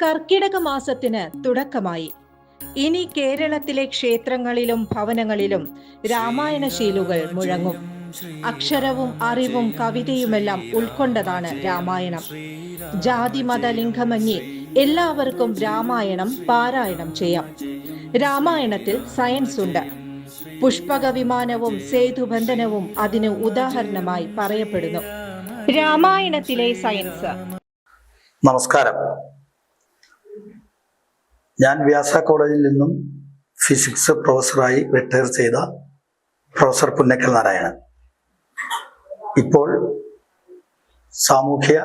കർക്കിടക മാസത്തിന് തുടക്കമായി. ഇനി കേരളത്തിലെ ക്ഷേത്രങ്ങളിലും ഭവനങ്ങളിലും രാമായണ ശീലുകൾ മുഴങ്ങും. അക്ഷരവും അറിവും കവിതയുമെല്ലാം ഉൾക്കൊണ്ടതാണ് രാമായണം. ജാതി മത ലിംഗമന്യേ എല്ലാവർക്കും രാമായണം പാരായണം ചെയ്യാം. രാമായണത്തിൽ സയൻസ് ഉണ്ട്. പുഷ്പക വിമാനവും സേതുബന്ധനവും അതിന് ഉദാഹരണമായി പറയപ്പെടുന്നു. രാമായണത്തിലെ സയൻസ്. നമസ്കാരം. ഞാൻ വ്യാസ കോളേജിൽ നിന്നും ഫിസിക്സ് പ്രൊഫസറായി റിട്ടയർ ചെയ്ത പ്രൊഫസർ പുന്നക്കൽ നാരായണൻ ഇപ്പോൾ സാമൂഹ്യ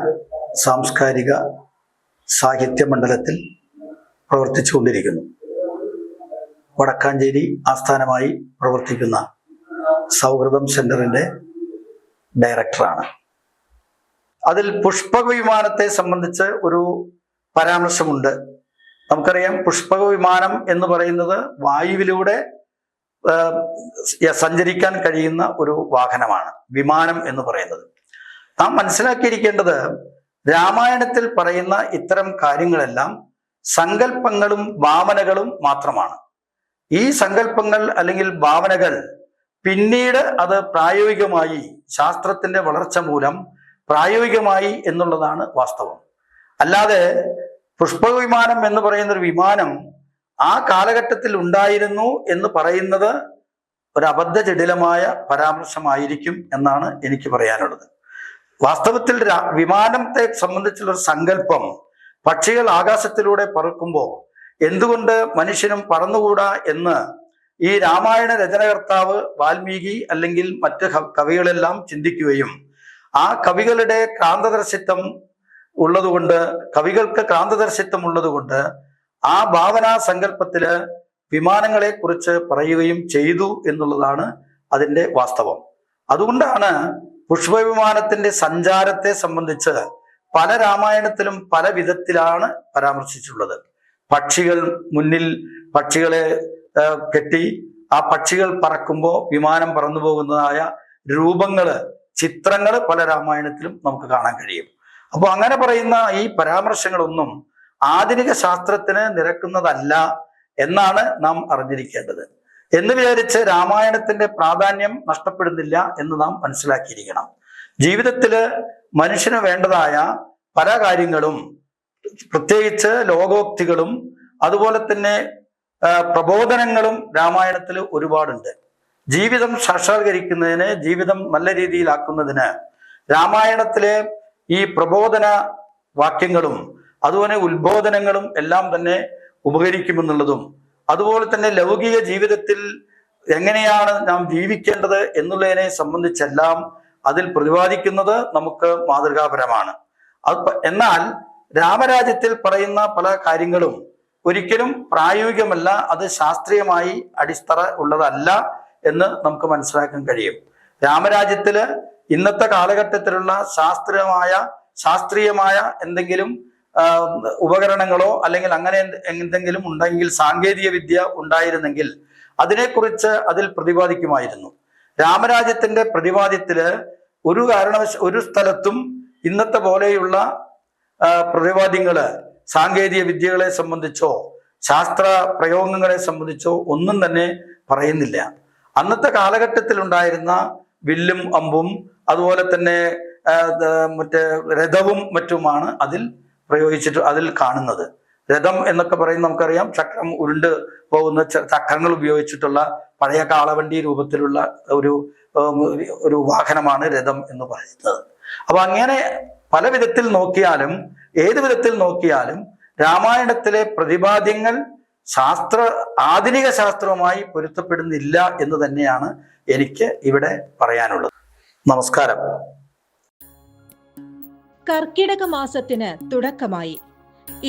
സാംസ്കാരിക സാഹിത്യ മണ്ഡലത്തിൽ പ്രവർത്തിച്ചുകൊണ്ടിരിക്കുന്നു. വടക്കാഞ്ചേരി ആസ്ഥാനമായി പ്രവർത്തിക്കുന്ന സൗഹൃദം സെന്ററിന്റെ ഡയറക്ടറാണ്. അതിൽ പുഷ്പക വിമാനത്തെ സംബന്ധിച്ച് ഒരു പരാമർശമുണ്ട്. നമുക്കറിയാം, പുഷ്പക വിമാനം എന്ന് പറയുന്നത് വായുവിലൂടെ സഞ്ചരിക്കാൻ കഴിയുന്ന ഒരു വാഹനമാണ് വിമാനം എന്ന് പറയുന്നത്. നാം മനസ്സിലാക്കിയിരിക്കേണ്ടത്, രാമായണത്തിൽ പറയുന്ന ഇത്തരം കാര്യങ്ങളെല്ലാം സങ്കല്പങ്ങളും ഭാവനകളും മാത്രമാണ്. ഈ സങ്കല്പങ്ങൾ അല്ലെങ്കിൽ ഭാവനകൾ പിന്നീട് അത് പ്രായോഗികമായി ശാസ്ത്രത്തിന്റെ വളർച്ച മൂലം പ്രായോഗികമായി എന്നുള്ളതാണ് വാസ്തവം. അല്ലാതെ പുഷ്പക വിമാനം എന്ന് പറയുന്ന ഒരു വിമാനം ആ കാലഘട്ടത്തിൽ ഉണ്ടായിരുന്നു എന്ന് പറയുന്നത് ഒരു അബദ്ധജടിലമായ പരാമർശമായിരിക്കും എന്നാണ് എനിക്ക് പറയാനുള്ളത്. വാസ്തവത്തിൽ വിമാനത്തെ സംബന്ധിച്ചുള്ള ഒരു സങ്കല്പം, പക്ഷികൾ ആകാശത്തിലൂടെ പറക്കുമ്പോൾ എന്തുകൊണ്ട് മനുഷ്യനും പറന്നുകൂടാ എന്ന് ഈ രാമായണ രചനകർത്താവ് വാൽമീകി അല്ലെങ്കിൽ മറ്റ് കവികളെല്ലാം ചിന്തിക്കുകയും ആ കവികളുടെ ക്രാന്തദർശിത്വം ഉള്ളതുകൊണ്ട്, കവികൾക്ക് ക്രാന്തദർശിത്വം ഉള്ളതുകൊണ്ട് ആ ഭാവനാ സങ്കല്പത്തില് വിമാനങ്ങളെ കുറിച്ച് പറയുകയും ചെയ്തു എന്നുള്ളതാണ് അതിൻ്റെ വാസ്തവം. അതുകൊണ്ടാണ് പുഷ്പവിമാനത്തിന്റെ സഞ്ചാരത്തെ സംബന്ധിച്ച് പല രാമായണത്തിലും പല വിധത്തിലാണ് പരാമർശിച്ചിട്ടുള്ളത്. പക്ഷികൾ മുന്നിൽ പക്ഷികളെ കെട്ടി ആ പക്ഷികൾ പറക്കുമ്പോൾ വിമാനം പറന്നു പോകുന്നതായ രൂപങ്ങള്, ചിത്രങ്ങള് പല രാമായണത്തിലും നമുക്ക് കാണാൻ കഴിയും. അപ്പോൾ അങ്ങനെ പറയുന്ന ഈ പരാമർശങ്ങളൊന്നും ആധുനിക ശാസ്ത്രത്തിന് നിരക്കുന്നതല്ല എന്നാണ് നാം അറിഞ്ഞിരിക്കേണ്ടത്. എന്ന് വിചാരിച്ച് രാമായണത്തിന്റെ പ്രാധാന്യം നഷ്ടപ്പെടുന്നില്ല എന്ന് നാം മനസ്സിലാക്കിയിരിക്കണം. ജീവിതത്തില് മനുഷ്യന് വേണ്ടതായ പല കാര്യങ്ങളും, പ്രത്യേകിച്ച് ലോകോക്തികളും അതുപോലെ തന്നെ പ്രബോധനങ്ങളും രാമായണത്തിൽ ഒരുപാടുണ്ട്. ജീവിതം സാക്ഷാത്കരിക്കുന്നതിന്, ജീവിതം നല്ല രീതിയിലാക്കുന്നതിന് രാമായണത്തിലെ ഈ പ്രബോധന വാക്യങ്ങളും അതുപോലെ ഉത്ബോധനങ്ങളും എല്ലാം തന്നെ ഉപകരിക്കുമെന്നുള്ളതും, അതുപോലെ തന്നെ ലൗകിക ജീവിതത്തിൽ എങ്ങനെയാണ് നാം ജീവിക്കേണ്ടത് എന്നുള്ളതിനെ സംബന്ധിച്ചെല്ലാം അതിൽ പ്രതിപാദിക്കുന്നത് നമുക്ക് മാതൃകാപരമാണ്. എന്നാൽ രാമരാജ്യത്തിൽ പറയുന്ന പല കാര്യങ്ങളും ഒരിക്കലും പ്രായോഗികമല്ല, അത് ശാസ്ത്രീയമായി അടിത്തറ ഉള്ളതല്ല എന്ന് നമുക്ക് മനസ്സിലാക്കാൻ കഴിയും. രാമരാജ്യത്തില് ഇന്നത്തെ കാലഘട്ടത്തിലുള്ള ശാസ്ത്രീയമായ എന്തെങ്കിലും ഉപകരണങ്ങളോ അല്ലെങ്കിൽ അങ്ങനെ എന്തെങ്കിലും ഉണ്ടെങ്കിൽ, സാങ്കേതിക വിദ്യ ഉണ്ടായിരുന്നെങ്കിൽ അതിനെക്കുറിച്ച് അതിൽ പ്രതിപാദിക്കുമായിരുന്നു. രാമരാജ്യത്തിന്റെ പ്രതിപാദ്യത്തില് ഒരു സ്ഥലത്തും ഇന്നത്തെ പോലെയുള്ള പ്രതിപാദ്യങ്ങള് സാങ്കേതിക വിദ്യകളെ സംബന്ധിച്ചോ ശാസ്ത്ര പ്രയോഗങ്ങളെ സംബന്ധിച്ചോ ഒന്നും തന്നെ പറയുന്നില്ല. അന്നത്തെ കാലഘട്ടത്തിൽ ഉണ്ടായിരുന്ന വില്ലും അമ്പും അതുപോലെ തന്നെ മറ്റേ രഥവും മറ്റുമാണ് അതിൽ കാണുന്നത്. രഥം എന്നൊക്കെ പറയുന്നത് നമുക്കറിയാം, ചക്രം ഉരുണ്ട് പോകുന്ന ചക്രങ്ങൾ ഉപയോഗിച്ചിട്ടുള്ള പഴയ കാളവണ്ടി രൂപത്തിലുള്ള ഒരു വാഹനമാണ് രഥം എന്ന് പറയുന്നത്. അപ്പൊ അങ്ങനെ പല വിധത്തിൽ നോക്കിയാലും, ഏത് വിധത്തിൽ നോക്കിയാലും രാമായണത്തിലെ പ്രതിപാദ്യങ്ങൾ ആധുനിക ശാസ്ത്രവുമായി പൊരുത്തപ്പെടുന്നില്ല എന്ന് തന്നെയാണ് എനിക്ക് ഇവിടെ പറയാനുള്ളത്. നമസ്കാരം. കർക്കിടക മാസത്തിന് തുടക്കമായി.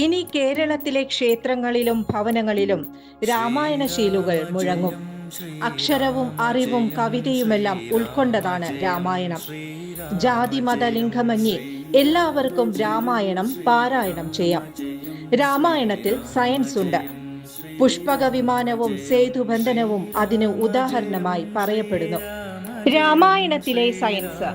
ഇനി കേരളത്തിലെ ക്ഷേത്രങ്ങളിലും ഭവനങ്ങളിലും രാമായണ ശീലുകൾ മുഴങ്ങും. അക്ഷരവും അറിവും കവിതയുമെല്ലാം ഉൾക്കൊണ്ടതാണ് രാമായണം. ജാതി മത ലിംഗമന്യേ എല്ലാവർക്കും രാമായണം പാരായണം ചെയ്യാം. രാമായണത്തിൽ സയൻസ് ഉണ്ട്. പുഷ്പക വിമാനവും സേതുബന്ധനവും അതിന് ഉദാഹരണമായി പറയപ്പെടുന്നു. രാമായണത്തിലെ സയൻസ്.